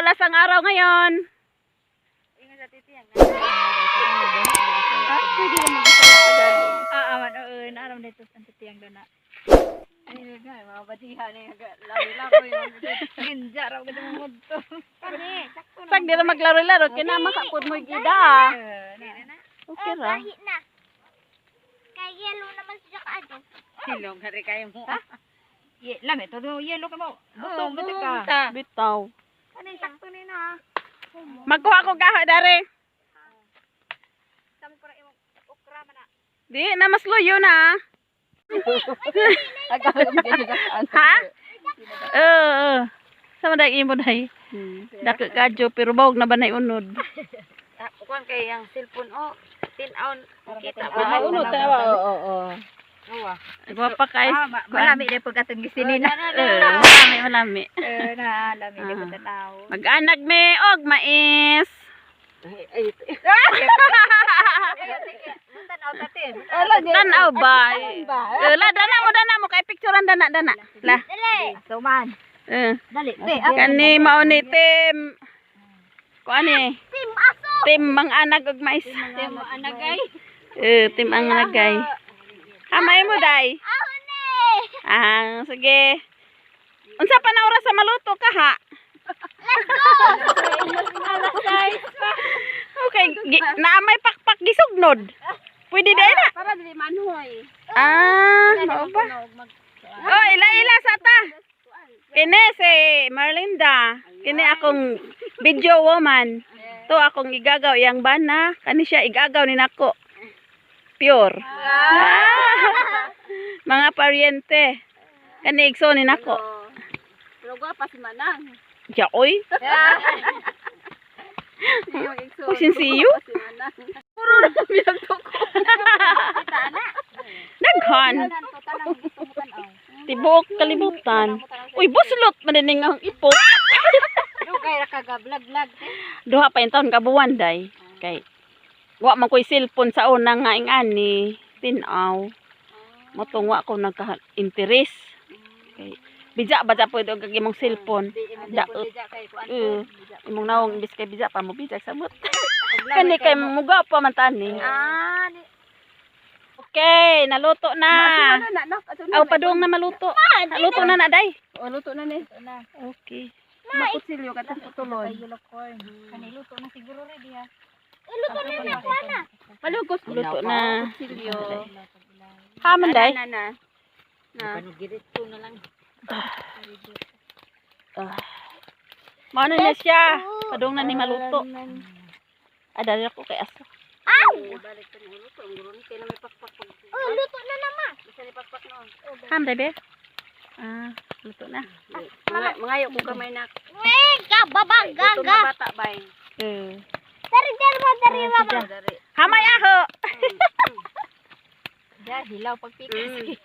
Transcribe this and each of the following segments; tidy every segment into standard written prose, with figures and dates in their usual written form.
madalas ang araw ngayon? Ingat sa titiyang. Pwede naman sa Aman, naram dito sa titiyang dana. Ay, mga batihan eh. Laro-laro yung ninja raw ka ng mundo. Kani, sakto na. Sag di na maglaro-laro, kinama ka po mo gida. Okay ra. Kahit na. Kaya yellow naman siya kaado. Silong hari kayo mo. Lami, todo yellow ka mo. Butong Bitaw. Bitaw. Kani, sakto ni na. Magkuha ko gaho dare. Sabi para yung okra man na. Di na mas luyo na. Ha? Sama dag imo day. Dako kadyo pero bawog na banay unod. Kuan kay ang cellphone tin-on kita Ah, unod tawa. Oo. Iba pa kay. Malami na pagkatong gisinin na. Malami. Na, lami na pagkataw. Mag-anag me og mais. Tanaw ba? La dana mo kay picturean dana. La. So man. Dali. Kani mao ni Tim. Kuan ni? Tim aso. Tim mang anag og mais. Tim anagay. Tim ang anagay. Hamay mo day. Ako ni. Sige. Unsa pa na oras sa maluto ka ha? Okay, naamay pakpak gisugnod. Pwede day na. Para dili manhoy. Mao ba? Oh, ila sa ta. Kini si Marlinda. Kini akong video woman. To akong igagaw yang bana. Kani siya igagaw ni nako. Pure. Mga paryente. Kani igso ni nako. Lugo pa si Manang. Ya oy. Kusin siyo. Puro na kami nagtuko. Daghan. Tibok kalibutan. Uy, buslot manining ang ipo. Dugay ra ka vlog. Duha pa yung taon kabuwan day. Kay wa man ko'y cellphone sa una nga ingani. Tinaw. Motong wa ko nagka-interes. Kay bija ba po ito kagimong cellphone. Daot. Imong nawong imbis kay bija pa mo bija sabot. Kani kay muga pa man tani. Okay, naluto na. Aw padung na maluto. Naluto na na day. Luto na ni. Okay. Makutsilyo ka tas tuloy. Kani luto na siguro ready ha. Luto na na ako na. Palugos Luto na. Kutsilyo. Haman day. Na. Panugirito na lang. Mano na siya. Padung na ni maluto. Adali ako kay aso. Balik ka ni luto. Ang guro ni kay na may pakpak. Oh, luto na naman. Bisa ni pakpak noon. Ham bebe. Luto na. Mangayo ko kamay na. Kababang Luto gaga. na bata bay. Dari mama. Hamay aho. Ya hilaw pagpikas.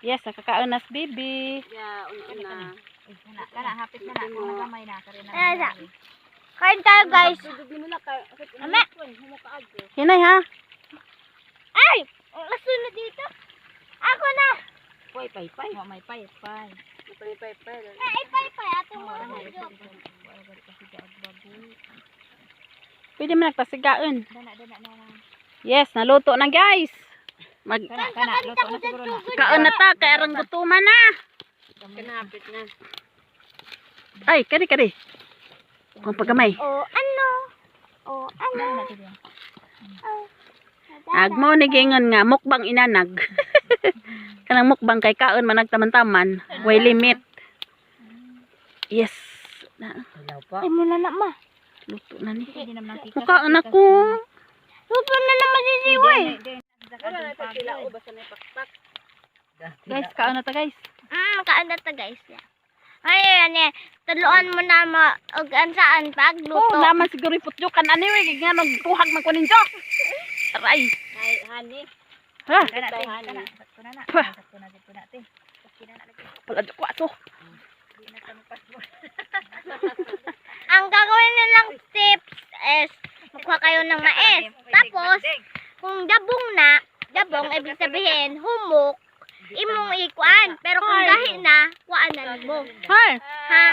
Yes, nakakaunas bibi. Ya una. Kana hapit na na. Mga Kamay na. Kain tayo guys. Ame. Hinay ha. Ay! Nasunod dito. Ako na. Pay. May pay. Pay. Ay, pay. Ato mo na. Pwede mo nagpasigaon. Dana. Yes, naluto na guys. Kana luto na siguro na. Kaon na ta, kay arang gutuman na. Kanapit na. Ay, kari. Kung pagkamay. Ano? Agmo ni gingon nga mukbang inanag. Kanang mukbang kay kaon man nagtaman-taman, way limit. Yes. Hilaw pa. Ay, muna na ma. Luto na ni. Hindi naman nakita. Mukaan ako. Luto na naman si Siway. Wala na ta sila o basta may pakpak. Guys, kaon na ta guys. Kaan na to guys. Ay, ano, tuluan mo na saan pagluto. Oh, naman siguro iputjukan anyway, nga nagkuhag man ko ninyo. Aray. Ay, honey. Ha? Kana na. Sakto na te. Pala ko ato. Ang gagawin nilang tips is magkuha kayo ng mais. Tapos, kung dabong, ibig sabihin, humok, imong ikuan. Pero kung gahi na, kuanan mo. Hay. Ha?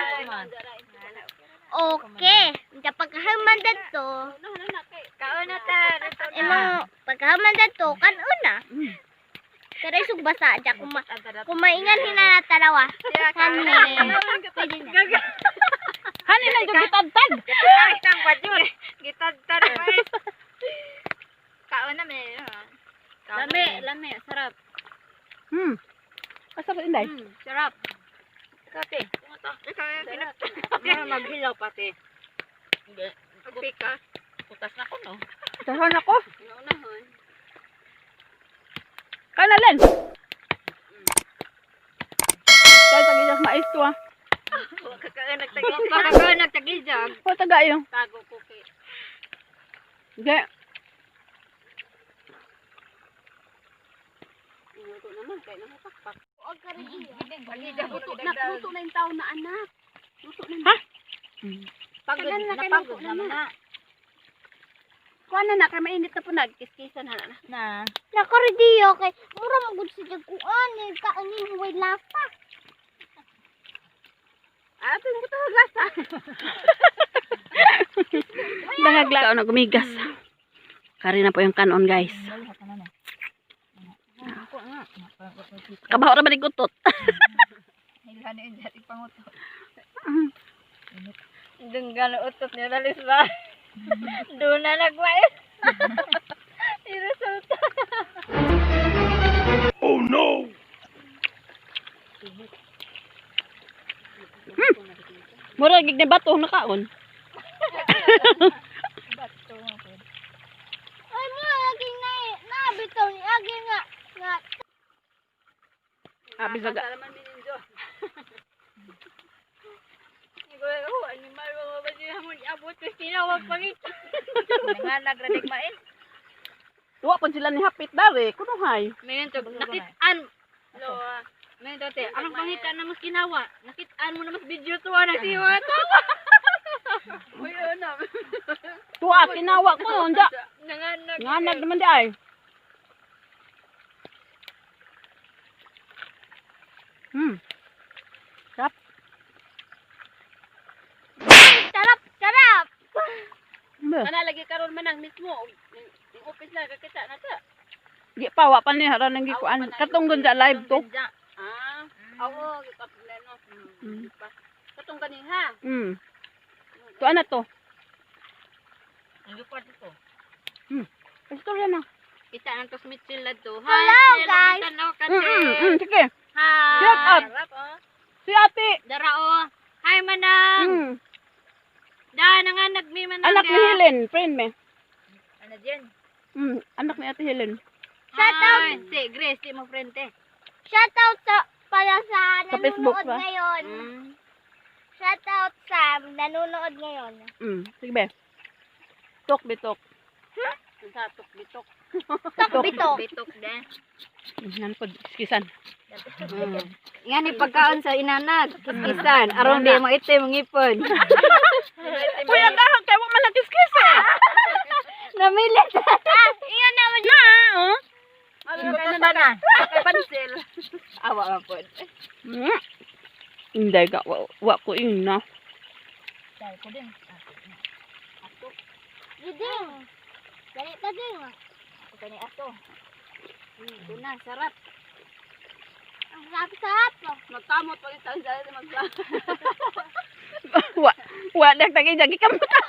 okay. Kapag kahaman dato, Kaon na ta. imong pagkahaman dato kan una. Pero isog basa aja kumaingan hinatarawa. Kani. Pwede na. Hani na yung gitad-tad. Tang badyo. Gitad-tad guys. Kaon na me. Lami, sarap. Masarap inday. Sarap. Kape. Ikaw yung pinag... Maghilaw pati. Hindi. Magpika. Putas na ko, no? Dahan ako. Naunahon. Kana len. Kaya tagilas mais to ah. Kakakaon nagtagijag. O taga yung. Tago ko kay. Hindi. Inuto naman. Kaya naman pakpak. Huwag ka rin iya. Tagijag ko. Luto na yung tao na anak. Ha? Pagod Tagal na na kayo pagod luto naman na. na. Kuha na kaya mainit na po nagkiskisan na. Na. Nakaridiyo kay mura magud sa jagkuan eh kaanin huway lapa. Ato yung buto lasa. Nangagla na gumigas. Kari na po yung kanon guys. Kabaho ra ba ni gutot? Hilhan yung dati pangutot. Dunggan utot niya lalis ba? Doon na nagwais. I-resulta. Oh no! Mura gig na bato na kaon. Bato mo po. Ay mo lagi na nabitaw ni agi nga Abi saga. Salaman din ninyo. Ikaw, animal mo ba siya mo abot ko sinawag pangita. Nga nagradig main. Tuwa pa sila ni hapit dare. Kunuhay. Mayon to nakitaan. Lo. Mayon to te. Anong pangita na mas kinawa? Nakitaan mo na mas video to na siwa to. Uy na. Tuwa kinawa ko onda. Nanganag. Nganag naman di ay. sarap. Ana lagi karon manang mismo. Yung office na kakita na ta. Di pa wa pa ni hara nang gikuan. Katong gun sa live to. Ah. Oo, gikapleno. Mm. Katong ganing ha. Tuwa na to. Ang report ito. Istorya na. Kita nang tos mitsil to. Hello, guys. Tanaw ka te. Sige. Hi. Shout out. Sarap, oh. Si ate. Dara oh. Hi manang. Da nga nagmi manang. Anak ni Helen, friend me. Ano diyan? Anak ni ate Helen. Shout out. Si Grace, di mo frente. Shout out para sa Sa Facebook nanonood ba? ngayon. Shout out sa nanonood ngayon. Sige be. Tok bitok. Sa tok bitok. Bitok. Bitok din. Nan pod kisan. Nga ni pagkaon sa inanag, kiskisan, aron di mo ite mong ipon. Kuya ka kay mo man kiskis eh. Namilit. Iyon naman. Na, oh. Ano ka na? Pansil. Awa man pod. Hindi ka wa ko ina. Dai ko din. Giding. Dali taging. Ako kani ato. Ito na, sarap. Ang sarap-sarap. Magkamot pa ito sa magla. Wa dagdag jagi kamutan.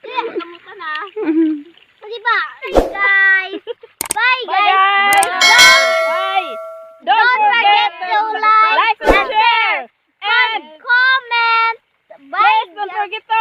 Kamutan na. Di ba? Guys. Bye, Bye guys. guys. Bye. Don't forget to like and share. and comment. Bye, Don't guys. forget to